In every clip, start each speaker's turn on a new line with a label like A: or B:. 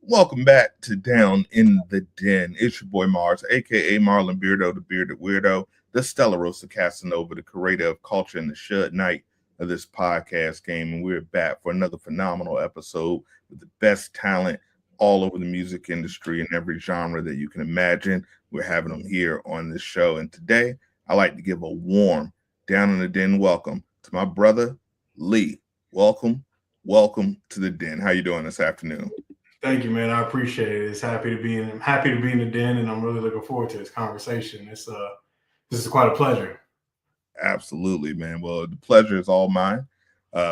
A: Welcome back to Down in the Den. It's your boy Mars, aka Marlon Beardo, the bearded weirdo, the Stella Rosa Casanova, the creator of culture and the Shud Knight of this podcast game. And we're back for another phenomenal episode with the best talent all over the music industry in every genre that you can imagine. We're having them here on this show. And today, I like to give a warm Down in the Den welcome to my brother Lee. Welcome to the Den. How you doing this afternoon?
B: Thank you, man. I appreciate it. I'm happy to be in the den, and I'm really looking forward to this conversation. This is quite a pleasure.
A: Absolutely, man. Well, the pleasure is all mine.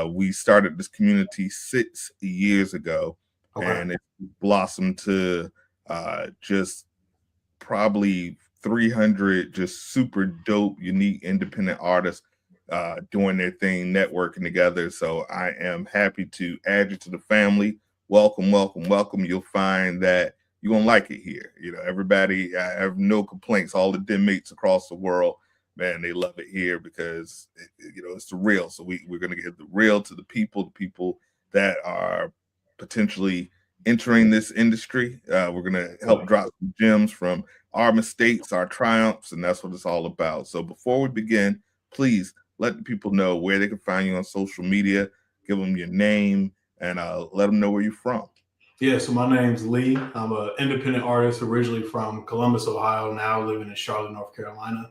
A: We started this community 6 years ago,
B: Okay.
A: and it blossomed to just probably 300 just super dope, unique, independent artists doing their thing, networking together. So I am happy to add you to the family. Welcome. You'll find that you're gonna like it here. You know, everybody, I have no complaints. All the den mates across the world, man, they love it here because it's the real. So we're gonna get the real to the people that are potentially entering this industry. We're gonna help drop some gems from our mistakes, our triumphs, and that's what it's all about. So before we begin, please let the people know where they can find you on social media. Give them your name and let them know where you're from.
B: Yeah, so my name's Lee. I'm an independent artist originally from Columbus, Ohio, now living in Charlotte, North Carolina.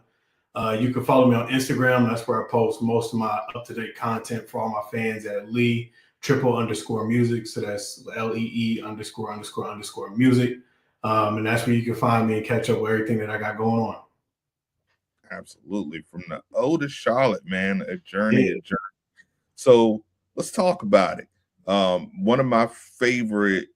B: You can follow me on Instagram. That's where I post most of my up-to-date content for all my fans at Lee __ music. So that's LEE __ music. And that's where you can find me and catch up with everything that I got going on.
A: Absolutely. From the O to Charlotte, man, a journey.
B: Yeah.
A: So let's talk about it. One of my favorite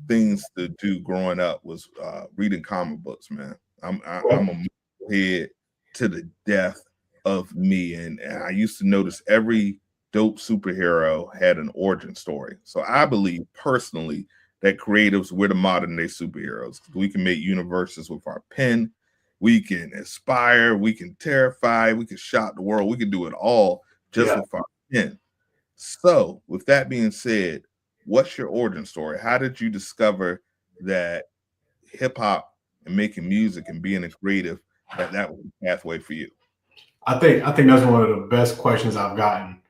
A: things to do growing up was reading comic books, man. I'm a head to the death of me, and I used to notice every dope superhero had an origin story. So I believe personally that creatives, we're the modern day superheroes. We can make universes with our pen. We can inspire, we can terrify, we can shock the world, we can do it all just with our pen. So, with that being said, what's your origin story? How did you discover that hip hop and making music and being a creative that was a pathway for you?
B: I think that's one of the best questions I've gotten.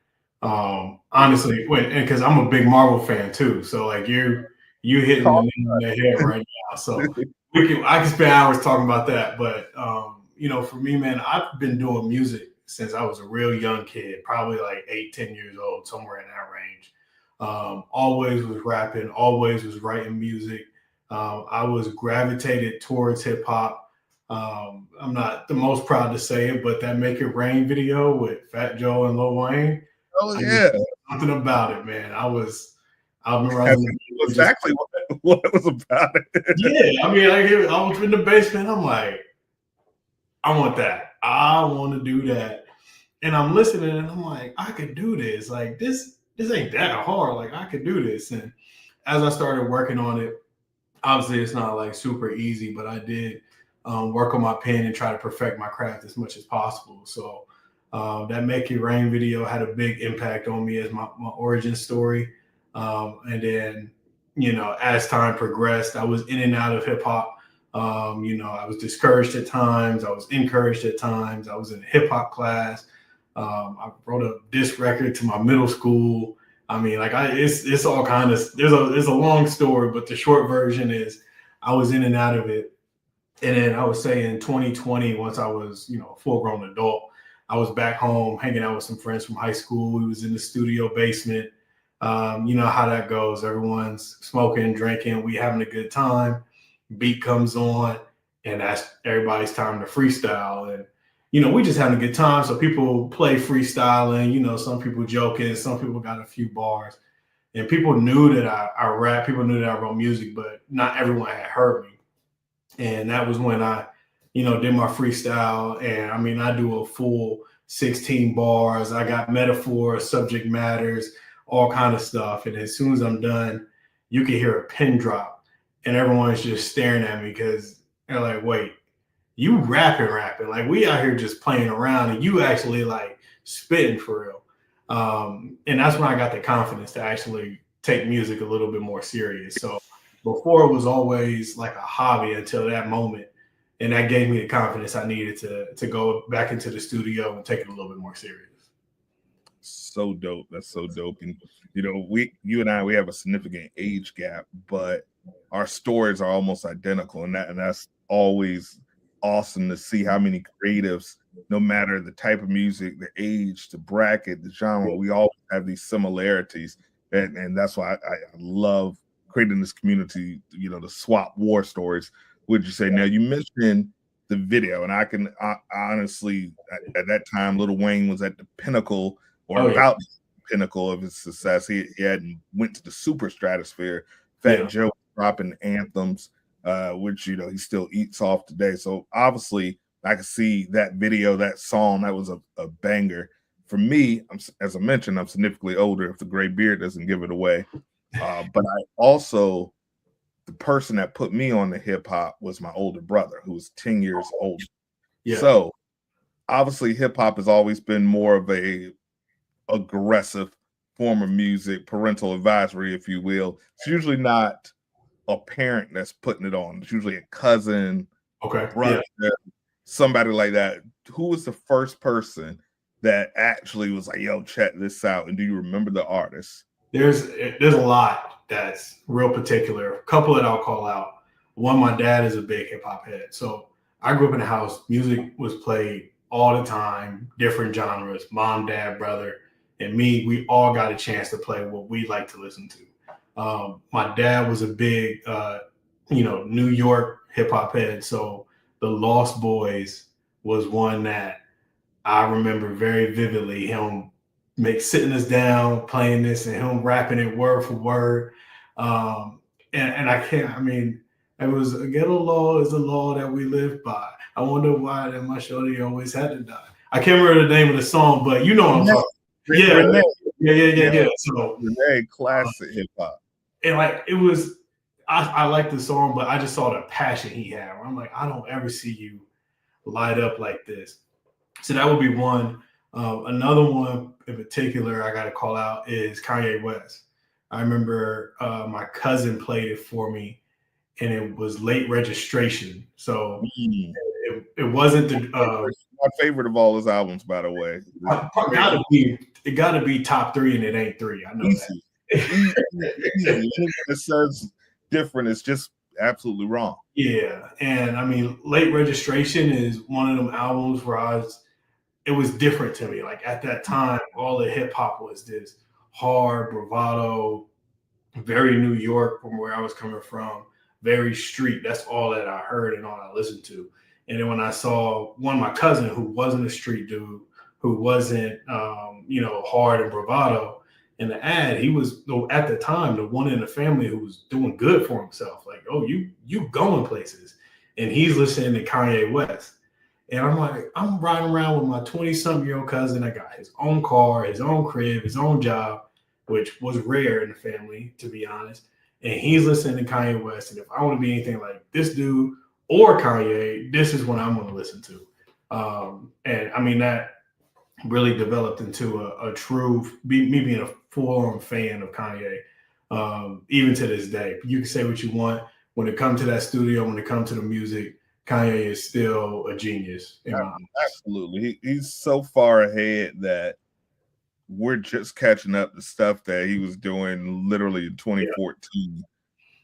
B: Honestly, because I'm a big Marvel fan too. So like you hitting the nail on the head right now. So I can spend hours talking about that. But for me, man, I've been doing music since I was a real young kid, probably like 8, 10 years old, somewhere in that range. Always was rapping, always was writing music. I was gravitated towards hip hop. I'm not the most proud to say it, but that "Make It Rain" video with Fat Joe and Lil Wayne,
A: Oh yeah,
B: something about it, man. I remember I was
A: exactly what it was about.
B: Yeah, I mean, I was in the basement. I'm like, I want that. I want to do that. And I'm listening, and I'm like, I could do this. Like this ain't that hard. Like I could do this. And as I started working on it, obviously it's not like super easy, but I did work on my pen and try to perfect my craft as much as possible. So that "Make It Rain" video had a big impact on me as my origin story. And then, as time progressed, I was in and out of hip hop. I was discouraged at times. I was encouraged at times. I was in a hip hop class. I wrote a disc record to my middle school. I mean, like it's all kind of there's a long story, but the short version is I was in and out of it. And then I would say in 2020, once I was, a full grown adult, I was back home hanging out with some friends from high school. We was in the studio basement. You know how that goes. Everyone's smoking, drinking, we having a good time. Beat comes on, and that's everybody's time to freestyle. And we just having a good time. So people play freestyling. Some people joking, some people got a few bars, and people knew that I rap. People knew that I wrote music, but not everyone had heard me. And that was when I, did my freestyle. And I mean, I do a full 16 bars. I got metaphors, subject matters, all kind of stuff. And as soon as I'm done, you can hear a pin drop, and everyone's just staring at me because they're like, "Wait, you rapping? Like we out here just playing around, and you actually like spitting for real." And that's when I got the confidence to actually take music a little bit more serious. So before it was always like a hobby until that moment. And that gave me the confidence I needed to go back into the studio and take it a little bit more serious.
A: So dope. That's so dope. And you and I, we have a significant age gap, but our stories are almost identical, and that's always awesome to see how many creatives, no matter the type of music, the age, the bracket, the genre, we all have these similarities, and that's why I love creating this community. The swap war stories. Would you say? Now you mentioned the video, and I honestly at that time, Lil Wayne was at the pinnacle or
B: Oh yeah,
A: about the pinnacle of his success. He hadn't went to the super stratosphere. Fat
B: yeah,
A: Joe dropping anthems, which he still eats off today. So obviously, I could see that video, that song, that was a banger. For me, as I mentioned, I'm significantly older. If the gray beard doesn't give it away, but I also the person that put me on the hip hop was my older brother, who was 10 years older.
B: yeah.
A: So obviously, hip hop has always been more of a aggressive form of music, parental advisory, if you will. It's usually not a parent that's putting it on. It's usually a cousin, a
B: Okay,
A: brother,
B: yeah.
A: somebody like that. Who was the first person that actually was like, "Yo, check this out"? And do you remember the artist?
B: There's a lot that's real particular. A couple that I'll call out. One, my dad is a big hip hop head, so I grew up in a house. Music was played all the time, different genres. Mom, dad, brother, and me. We all got a chance to play what we like to listen to. My dad was a big, New York hip hop head, so the Lost Boys was one that I remember very vividly him sitting us down, playing this, and him rapping it word for word. Um, and I can't. I mean, it was a ghetto law is a law that we live by. I wonder why that my shorty always had to die. I can't remember the name of the song, but you know what I'm
A: Renee,
B: talking. Yeah,
A: Renee,
B: yeah. So,
A: Renee, classic hip hop.
B: and like it was, I like the song, but I just saw the passion he had. I'm like, I don't ever see you light up like this. So that would be one. Another one in particular I got to call out is Kanye West. I remember my cousin played it for me, and it was late registration. So
A: Mm.
B: it wasn't the
A: My favorite of all his albums, by the way.
B: it gotta be top three, and it ain't three. I know
A: Easy.
B: that.
A: Easy. Anything that says different is just absolutely wrong.
B: Yeah, and I mean, late registration is one of them albums where it was different to me. Like at that time, all the hip hop was this hard bravado, very New York from where I was coming from, very street. That's all that I heard and all I listened to. And then when I saw one, my cousin who wasn't a street dude, who wasn't, hard and bravado in the ad, he was at the time the one in the family who was doing good for himself. Like, oh, you going places, and he's listening to Kanye West. And I'm like, I'm riding around with my 20-something-year-old cousin that got his own car, his own crib, his own job, which was rare in the family, to be honest. And he's listening to Kanye West. And if I want to be anything like this dude or Kanye, this is what I'm going to listen to. And I mean, that really developed into a true, me being a full-on fan of Kanye, even to this day. You can say what you want. When it comes to that studio, when it comes to the music, Kanye is still a genius in my eyes.
A: Absolutely. He's so far ahead that we're just catching up to stuff that he was doing literally in
B: Yeah.
A: 2014.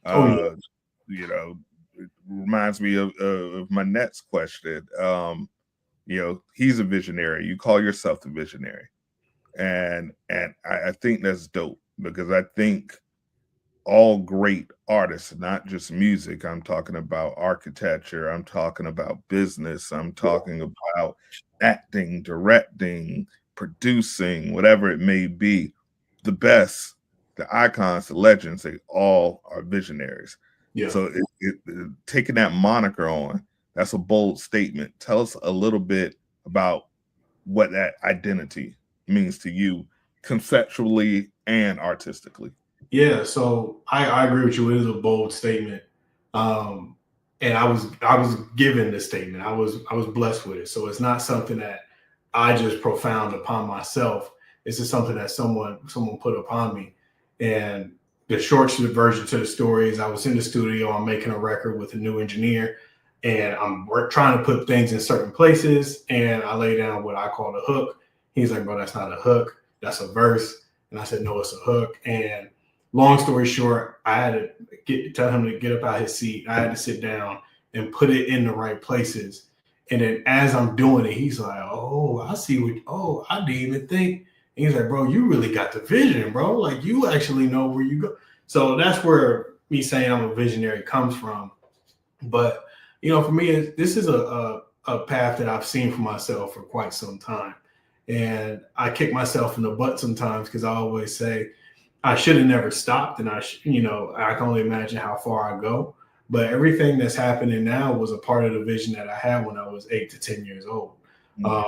B: Oh yeah.
A: It reminds me of my next question. He's a visionary. You call yourself the visionary. And I think that's dope because I think all great artists, not just music. I'm talking about architecture. I'm talking about business. I'm talking about acting, directing, producing, whatever it may be. The best, the icons, the legends, they all are visionaries.
B: Yeah.
A: So taking that moniker on, that's a bold statement. Tell us a little bit about what that identity means to you conceptually and artistically.
B: Yeah, so I agree with you. It is a bold statement, um, and I was given this statement. I was blessed with it. So it's not something that I just profound upon myself. It's just something that someone put upon me, and the short version to the story is I was in the studio. I'm making a record with a new engineer, and we're trying to put things in certain places. And I lay down what I call the hook. He's like, "Bro, that's not a hook. That's a verse." And I said, "No, it's a hook." And long story short, I had to tell him to get up out his seat. I had to sit down and put it in the right places. And then as I'm doing it, he's like, "Oh, I see what. Oh, I didn't even think." And he's like, "Bro, you really got the vision, bro. Like you actually know where you go." So that's where me saying I'm a visionary comes from. But for me, this is a path that I've seen for myself for quite some time, and I kick myself in the butt sometimes because I always say I should have never stopped, and I can only imagine how far I go. But everything that's happening now was a part of the vision that I had when I was 8 to 10 years old.
A: Mm.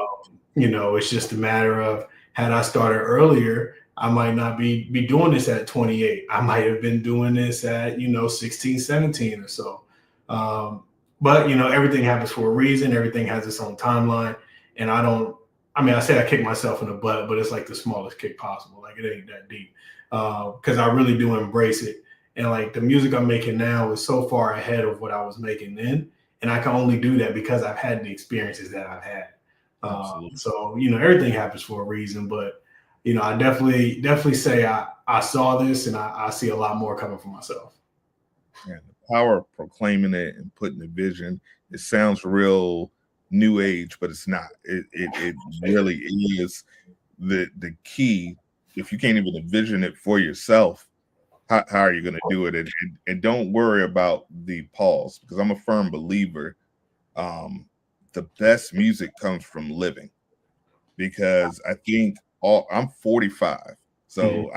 B: It's just a matter of had I started earlier, I might not be doing this at 28. I might have been doing this at 16, 17 or so. Um, but everything happens for a reason. Everything has its own timeline, and I don't. I mean, I say I kick myself in the butt, but it's like the smallest kick possible. Like it ain't that deep because I really do embrace it. And like the music I'm making now is so far ahead of what I was making then, and I can only do that because I've had the experiences that I've had.
A: Absolutely.
B: So everything happens for a reason, but I definitely say I saw this and I see a lot more coming for myself.
A: And the power of proclaiming it and putting the vision, it sounds real new age, but it's not. It really is the key. If you can't even envision it for yourself, how are you going to do it? And don't worry about the pause, because I'm a firm believer. Um, the best music comes from living, because I think I'm 45,
B: Mhm.
A: so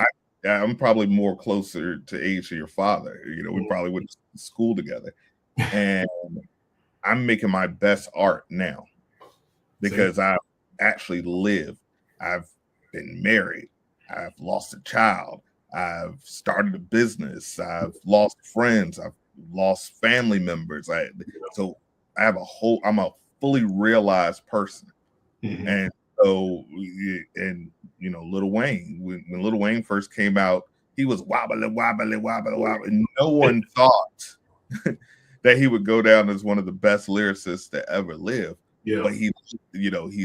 A: I'm probably more closer to age to your father. We
B: Mhm.
A: probably went to school together, and I'm making my best art now
B: See?
A: because I've actually lived. I've been married. I've lost a child. I've started a business. I've lost friends. I've lost family members. So I have I'm a fully realized person.
B: Mhm.
A: And so, and Lil Wayne, when Lil Wayne first came out, he was wobbly, wobbly, wobbly, wobbly. And no one thought that he would go down as one of the best lyricists to ever live.
B: Yeah.
A: But he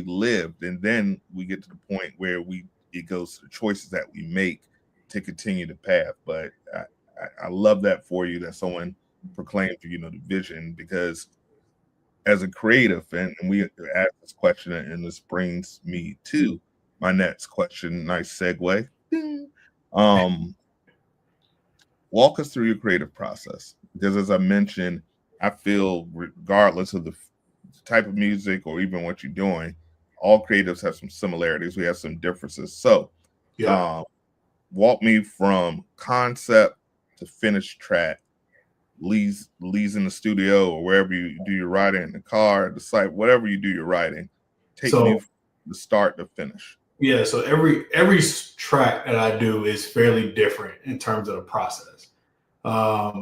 A: lived. And then we get to the point where it goes to the choices that we make to continue the path. But I love that for you, that someone proclaimed, the vision, because as a creative, and we asked this question, and this brings me to my next question. Nice segue. Ding. Um, Walk us through your creative process, because as I mentioned, I feel regardless of the type of music or even what you're doing, all creatives have some similarities. We have some differences. So,
B: Yeah.
A: um, walk me from concept to finished track. Lee's in the studio or wherever you do your writing, in the car, the site, whatever you do your writing. Take me
B: So
A: from the start to finish.
B: yeah, so every track that I do is fairly different in terms of the process.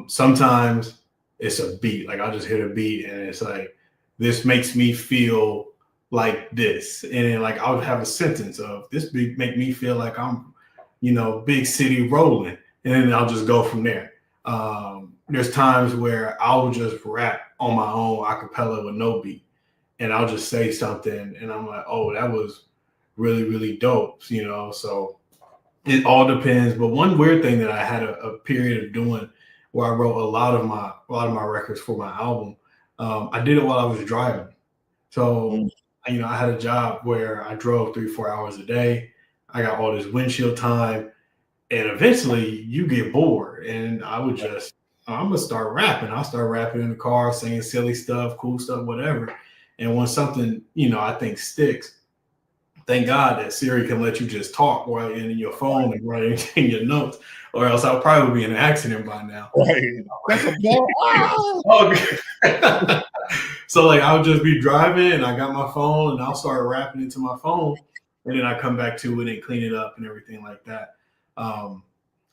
B: Sometimes it's a beat, like I'll just hit a beat and it's like this makes me feel like this, and then like I'll have a sentence of this beat make me feel like I'm, big city rolling, and then I'll just go from there. There's times where I'll just rap on my own a cappella with no beat, and I'll just say something, and I'm like, oh, that was really really dope, So it all depends. But one weird thing that I had a period of doing where I wrote a lot of my records for my album. I did it while I was driving.
A: Mm.
B: So I had a job where I drove 3 4 hours a day. I got all this windshield time, and eventually you get bored, and I would just I'm gonna start rapping. I'll start rapping in the car, saying silly stuff, cool stuff, whatever. And when something I think sticks, thank God that Siri can let you just talk right in your phone and write in your notes, or else I'll probably be in an accident by now.
A: Right. That's a ball. Ah!
B: Oh, so like I'll just be driving and I got my phone and I'll start rapping into my phone, and then I come back to it and clean it up and everything like that. Um,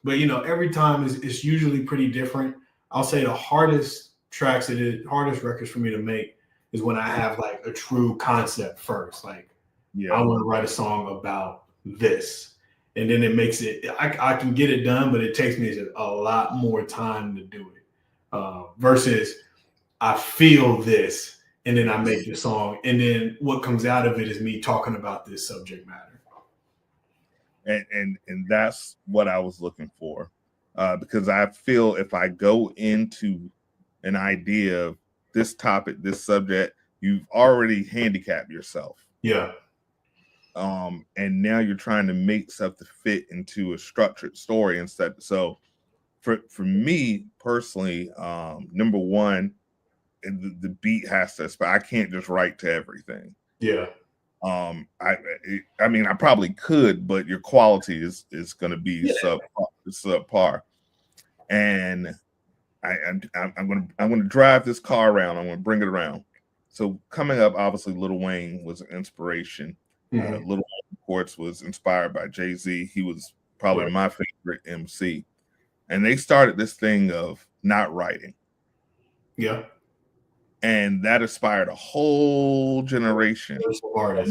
B: but every time is usually pretty different. I'll say the hardest records for me to make is when I have like a true concept first. Like I
A: Yeah.
B: want to write a song about this. and then it makes it. I can get it done, but it takes me a lot more time to do it. Versus I feel this, and then I make the song, and then what comes out of it is me talking about this subject matter.
A: And that's what I was looking for, because I feel if I go into an idea of this topic, this subject, you've already handicapped yourself.
B: Yeah.
A: And now you're trying to make stuff to fit into a structured story instead. So for me personally, number one, the beat has to, but I can't just write to everything.
B: Yeah.
A: I mean, I probably could, but your quality is going to be subpar. And I'm going to drive this car around. I'm going to bring it around. So coming up, obviously, Lil Wayne was an inspiration.
B: Mm-hmm.
A: Lil Wayne, of course, was inspired by Jay-Z. He was probably my favorite MC. And they started this thing of not writing.
B: Yeah.
A: And that inspired a whole generation of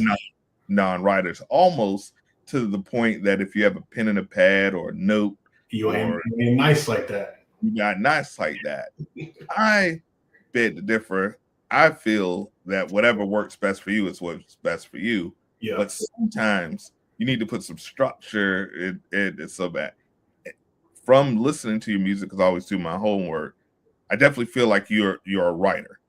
A: non-writers, almost to the point that if you have a pen and a pad or a note,
B: you ain't nice like that.
A: You got nice like that. I beg to differ. I feel that whatever works best for you is what's best for you.
B: Yeah.
A: But sometimes you need to put some structure in it so that from listening to your music, because I always do my homework, I definitely feel like you're a writer.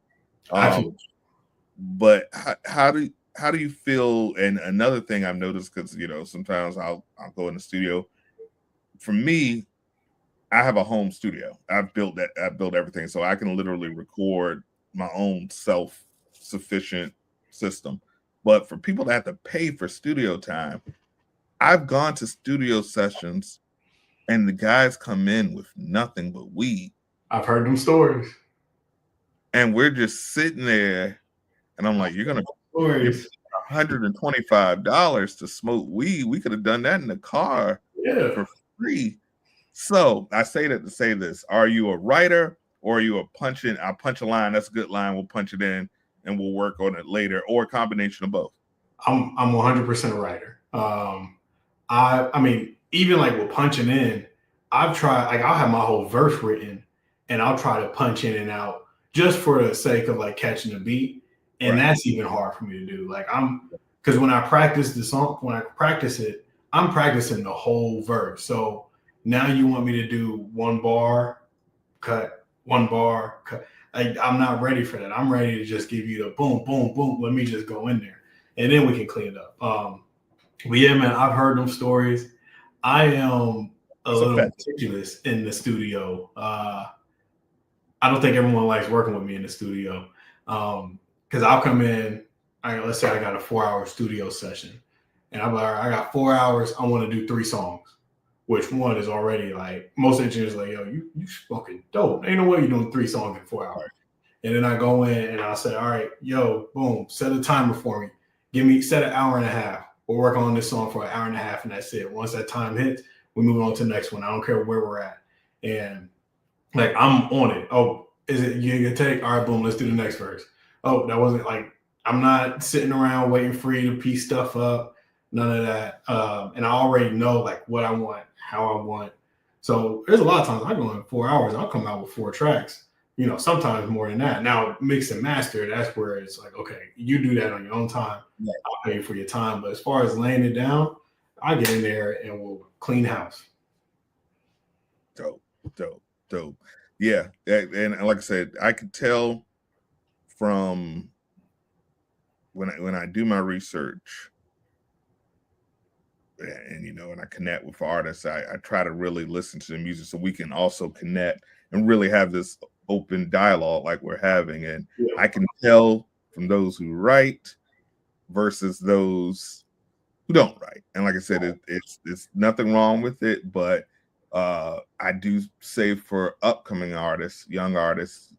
A: But how do you feel? And another thing I've noticed, because sometimes I'll go in the studio. For me, I have a home studio. I've built everything, so I can literally record my own self-sufficient system. But for people that have to pay for studio time, I've gone to studio sessions and the guys come in with nothing but weed.
B: I've heard them stories.
A: And we're just sitting there, and I'm like, you're $125 to smoke weed. We could have done that in the car for free. So I say that to say this: are you a writer, or are you a punch-in? I'll punch a line. That's a good line. We'll punch it in, and we'll work on it later, or a combination of both.
B: I'm 100% a writer. I mean, even like with punching in, I've tried. Like I'll have my whole verse written, and I'll try to punch in and out just for the sake of like catching the beat, and that's even hard for me to do. Like because when I practice the song, when I practice it, I'm practicing the whole verse. So now you want me to do one bar, cut, one bar, cut. I'm not ready for that. I'm ready to just give you the boom, boom, boom. Let me just go in there, and then we can clean it up. But yeah, man, I've heard them stories. I am a little meticulous in the studio. I don't think everyone likes working with me in the studio because I'll come in. Let's say I got a 4-hour studio session, and I'm like, all right, I got 4 hours. I want to do 3 songs. Which one is already like most engineers like, yo, you fucking dope. Ain't no way you're doing 3 songs in 4 hours. And then I go in and I'll say, all right, yo, boom, set a timer for me. Set an hour and a half. We'll work on this song for an hour and a half, and that's it. Once that time hits, we move on to the next one. I don't care where we're at. And like I'm on it. Oh, is it you gonna take? All right, boom, let's do the next verse. Oh, that wasn't like I'm not sitting around waiting for you to piece stuff up. None of that. And I already know like what I want, how I want. So there's a lot of times I go in 4 hours, I'll come out with 4 tracks, sometimes more than that. Now mix and master, that's where it's like, okay, you do that on your own time. Yeah. I'll pay for your time. But as far as laying it down, I get in there and we'll clean house.
A: Dope. Yeah. And like I said, I could tell from when I do my research, and I connect with artists, I try to really listen to the music so we can also connect and really have this open dialogue like we're having. And I can tell from those who write versus those who don't write. And like I said, it's nothing wrong with it, but I do say for upcoming artists, young artists,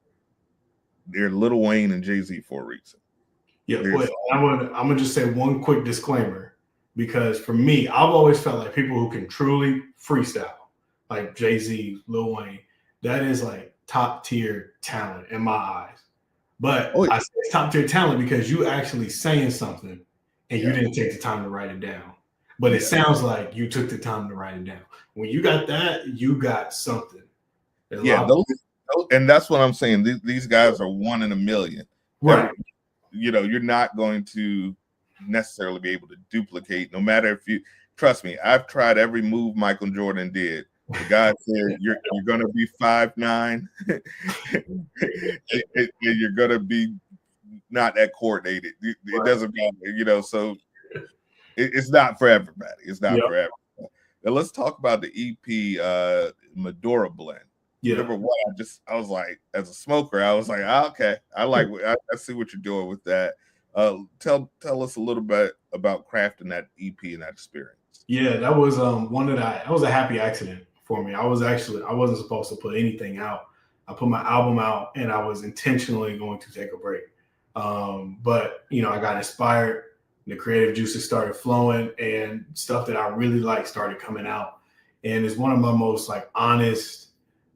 A: they're Lil Wayne and Jay-Z for a reason.
B: Yeah, but I'm gonna just say one quick disclaimer. Because for me, I've always felt like people who can truly freestyle, like Jay-Z, Lil Wayne, that is like top tier talent in my eyes. But I say it's top tier talent because you actually saying something and you didn't take the time to write it down. But it sounds like you took the time to write it down. When you got that, you got something.
A: Yeah, and that's what I'm saying. These guys are one in a million.
B: Right.
A: You're not going to necessarily be able to duplicate, no matter if you trust me. I've tried every move Michael Jordan did. The guy said you're going to be 5'9", and you're going to be not that coordinated. It doesn't matter, so it's not for everybody. It's not for everybody. Now let's talk about the EP Madura Blend. Number one, I was like, as a smoker, I was like, okay, I see what you're doing with that. Tell us a little bit about crafting that EP and that experience.
B: Yeah, that was that was a happy accident for me. I wasn't supposed to put anything out. I put my album out and I was intentionally going to take a break. But I got inspired, the creative juices started flowing, and stuff that I really like started coming out. And it's one of my most honest,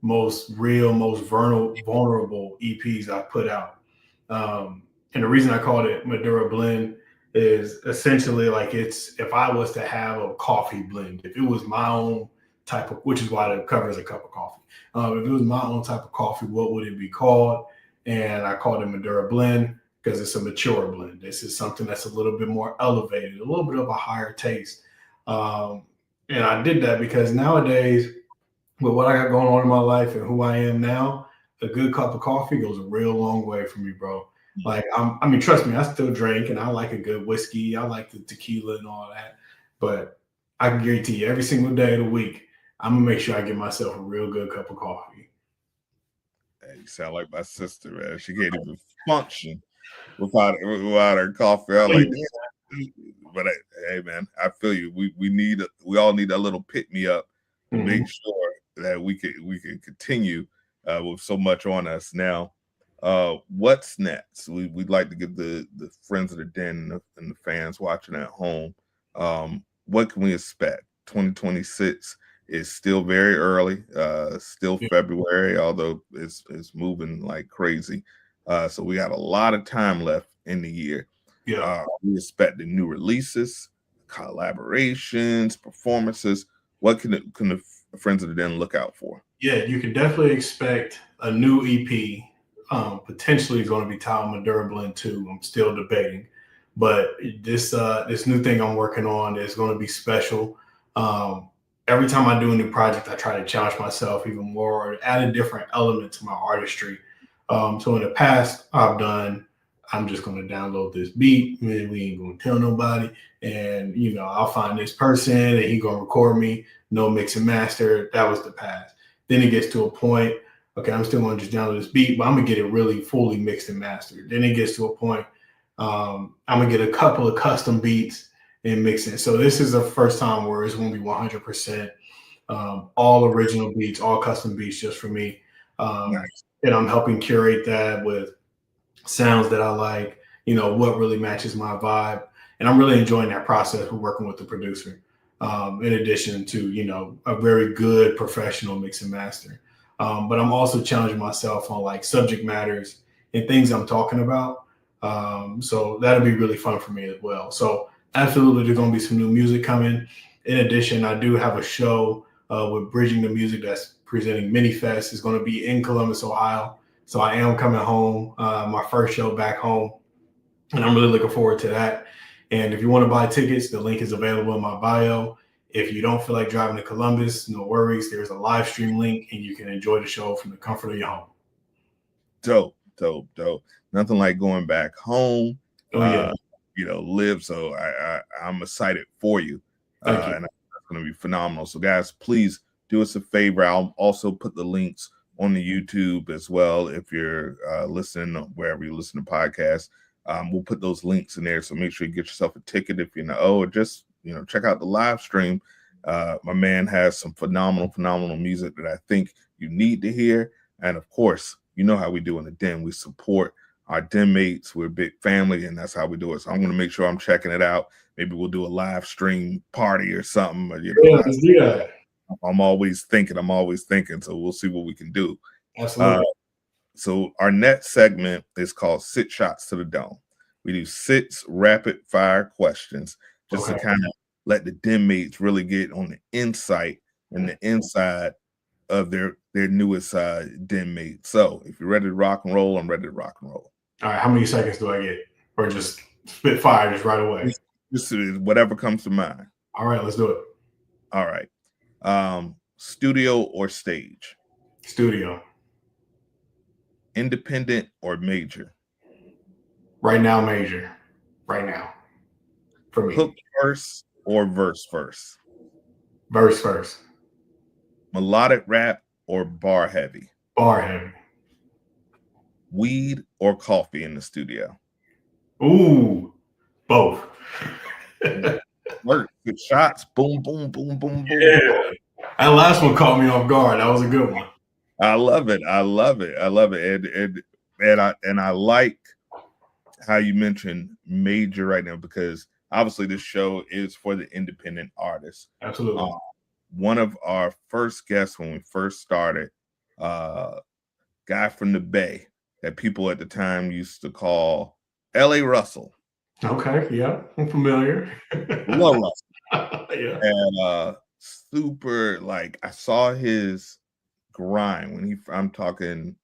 B: most real, most vulnerable EPs I put out. And the reason I called it Madura Blend is essentially it's if I was to have a coffee blend, if it was my own type of, which is why the cover is a cup of coffee. If it was my own type of coffee, what would it be called? And I called it Madura Blend because it's a mature blend. This is something that's a little bit more elevated, a little bit of a higher taste. And I did that because nowadays, with what I got going on in my life and who I am now, a good cup of coffee goes a real long way for me, bro. Trust me, I still drink and I like a good whiskey. I like the tequila and all that. But I can guarantee you every single day of the week, I'm going to make sure I get myself a real good cup of coffee.
A: Hey, you sound like my sister, man. She can't even function without her coffee. I'm like, but hey, man, I feel you. We all need a little pick me up to make sure that we can continue with so much on us now. What's next? We'd like to give the friends of the Den and the fans watching at home. What can we expect? 2026 is still very early, still February, although it's moving like crazy. So we got a lot of time left in the year. We expect the new releases, collaborations, performances. What can the friends of the Den look out for?
B: Yeah, you can definitely expect a new EP. Potentially going to be titled Madura Blend 2. I'm still debating, but this new thing I'm working on is going to be special. Every time I do a new project, I try to challenge myself even more, or add a different element to my artistry. So in the past, I'm just going to download this beat, and we ain't going to tell nobody, and I'll find this person, and he going to record me, no mix and master. That was the past. Then it gets to a point, okay, I'm still going to just download this beat, but I'm going to get it really fully mixed and mastered. Then it gets to a point, I'm going to get a couple of custom beats and mix it. So this is the first time where it's going to be 100% all original beats, all custom beats just for me. Nice. And I'm helping curate that with sounds that I like, what really matches my vibe. And I'm really enjoying that process of working with the producer, in addition to, a very good professional mix and master. But I'm also challenging myself on subject matters and things I'm talking about. So that'll be really fun for me as well. So absolutely, there's going to be some new music coming. In addition, I do have a show with Bridging the Music that's presenting Mini Fest. It's going to be in Columbus, Ohio. So I am coming home, my first show back home, and I'm really looking forward to that. And if you want to buy tickets, the link is available in my bio. If you don't feel like driving to Columbus, no worries. There's a live stream link, and you can enjoy the show from the comfort of your home.
A: Dope. Nothing like going back home.
B: Oh yeah.
A: Live. So I'm excited for you.
B: Thank you.
A: And it's going to be phenomenal. So guys, please do us a favor. I'll also put the links on the YouTube as well. If you're listening wherever you listen to podcasts, we'll put those links in there. So make sure you get yourself a ticket if you know, or just, check out the live stream. My man has some phenomenal music that I think you need to hear. And of course, you know how we do in the Den. We support our Den mates. We're a big family, and that's how we do it. So I'm going to make sure I'm checking it out. Maybe we'll do a live stream party or something.
B: Let's do that.
A: I'm always thinking. So we'll see what we can do.
B: Absolutely.
A: So our next segment is called Sit Shots to the Dome. We do 6 rapid fire questions just to kind of let the den mates really get on the insight and the inside of their newest den mate. So if you're ready to rock and roll, I'm ready to rock and roll.
B: All right, how many seconds do I get? Or just spit fire just right away?
A: This is whatever comes to mind.
B: All right, let's do it.
A: All right. Studio or stage?
B: Studio.
A: Independent or major?
B: Right now, major. Right now. For me.
A: Hook first or verse first?
B: Verse first.
A: Melodic rap or bar heavy?
B: Bar heavy.
A: Weed or coffee in the studio?
B: Ooh, both.
A: Work, good shots, boom, boom, boom, boom, boom.
B: Yeah. That last one caught me off guard. That was a good one.
A: I love it. I love it. I love it. And I like how you mentioned major right now, because obviously this show is for the independent artists.
B: Absolutely.
A: One of our first guests when we first started, guy from the Bay that people at the time used to call L.A. Russell.
B: Okay, yeah, I'm familiar.
A: Love Russell.
B: Yeah.
A: And super, like, I saw his grind when I'm talking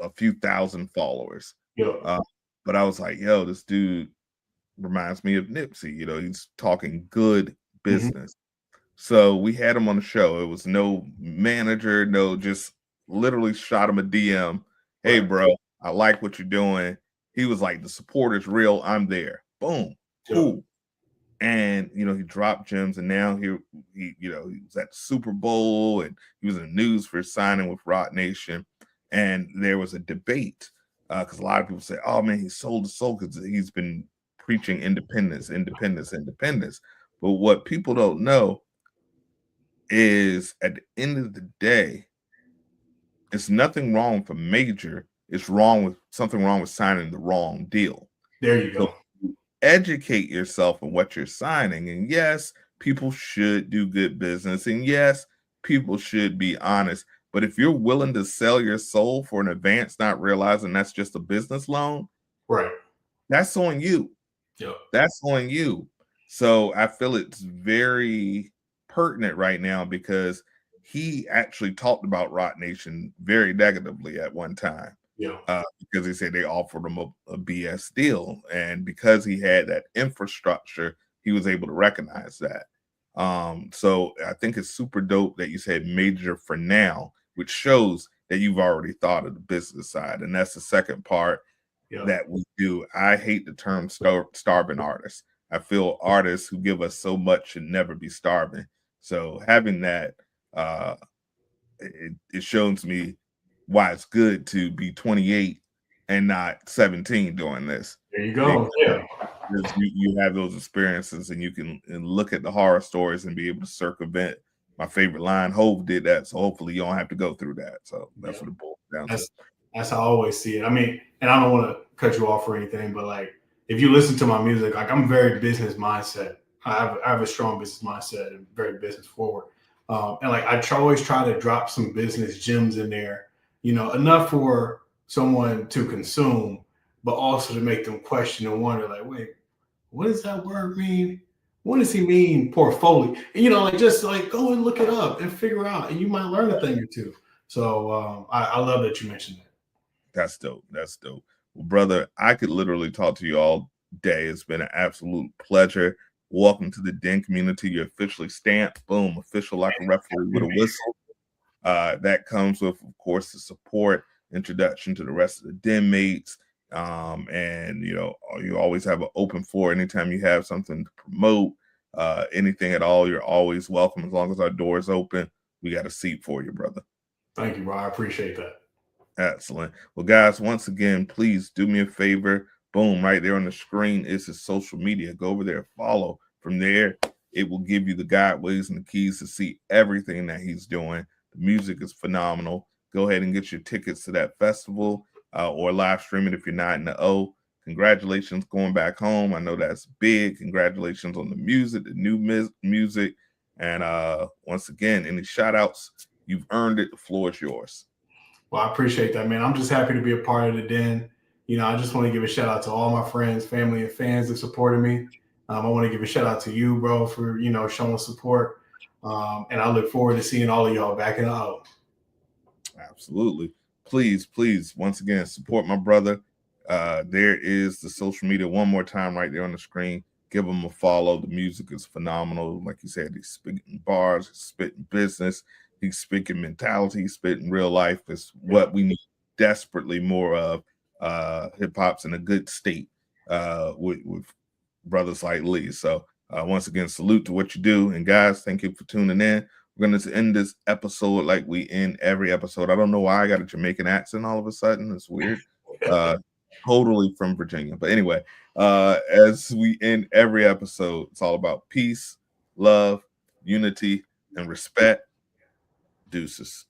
A: a few thousand followers.
B: Yeah.
A: But I was like, yo, this dude reminds me of Nipsey. You know, he's talking good business. So we had him on the show. It was no manager, no, just literally shot him a DM. Hey,
B: Right.
A: bro, I like what you're doing. He was like, the support is real. I'm there. Boom. Cool. And he dropped gems, and now he was at the Super Bowl, and he was in the news for signing with Roc Nation. And there was a debate because a lot of people say, "Oh man, he sold his soul," because he's been preaching independence, independence, independence. But what people don't know is, at the end of the day, it's nothing wrong for major. It's something wrong with signing the wrong deal.
B: There you go.
A: So educate yourself on what you're signing. And yes, people should do good business. And yes, people should be honest. But if you're willing to sell your soul for an advance, not realizing that's just a business loan,
B: right,
A: that's on you.
B: Yeah.
A: That's on you. So I feel it's very pertinent right now, because he actually talked about Roc Nation very negatively at one time.
B: Yeah.
A: Because he said they offered him a BS deal. And because he had that infrastructure, he was able to recognize that. So I think it's super dope that you said major for now, which shows that you've already thought of the business side. And that's the second part that we do. I hate the term starving artists. I feel artists who give us so much should never be starving. So having that, it shows me why it's good to be 28 and not 17 doing this.
B: There you go. Yeah.
A: You have those experiences, and you can look at the horror stories and be able to circumvent. My favorite line, Hove did that, so hopefully you don't have to go through that. So that's what it boils down to.
B: That's how I always see it. I mean, and I don't want to cut you off or anything, but like, if you listen to my music, like, I'm very business mindset. I have a strong business mindset and very business forward. And like, I always try to drop some business gems in there, enough for someone to consume, but also to make them question and wonder, like, wait, what does that word mean? What does he mean, portfolio? And, like, just like go and look it up and figure out, and you might learn a thing or two. So I love that you mentioned that.
A: That's dope. That's dope. Well, brother, I could literally talk to you all day. It's been an absolute pleasure. Welcome to the D.E.N community. You're officially stamped. Boom, official like a referee with a whistle. That comes with, of course, the support, introduction to the rest of the den mates. And you always have an open floor anytime you have something to promote, anything at all. You're always welcome. As long as our door's open, we got a seat for you, brother.
B: Thank you, bro. I appreciate that.
A: Excellent. Well, guys, once again, please do me a favor. Boom, right there on the screen is his social media. Go over there, follow. From there, it will give you the guideways and the keys to see everything that he's doing. The music is phenomenal. Go ahead and get your tickets to that festival, or live stream it if you're not in the O. Congratulations going back home. I know that's big. Congratulations on the music, the new music. And once again, any shout outs, you've earned it. The floor is yours.
B: Well, I appreciate that, man. I'm just happy to be a part of the Den. I just want to give a shout out to all my friends, family, and fans that supported me. I want to give a shout out to you, bro, for showing support. And I look forward to seeing all of y'all back in the out.
A: Absolutely. Please, please, once again, support my brother. There is the social media one more time right there on the screen. Give him a follow. The music is phenomenal. Like you said, he's spitting bars, he's spitting business, he's speaking mentality, he's spitting real life. It's what we need desperately more of. Hip hop's in a good state with brothers like Lee. So once again, salute to what you do. And guys, thank you for tuning in. We're going to end this episode like we end every episode. I don't know why I got a Jamaican accent all of a sudden. It's weird. Totally from Virginia. But anyway, as we end every episode, it's all about peace, love, unity, and respect. Deuces.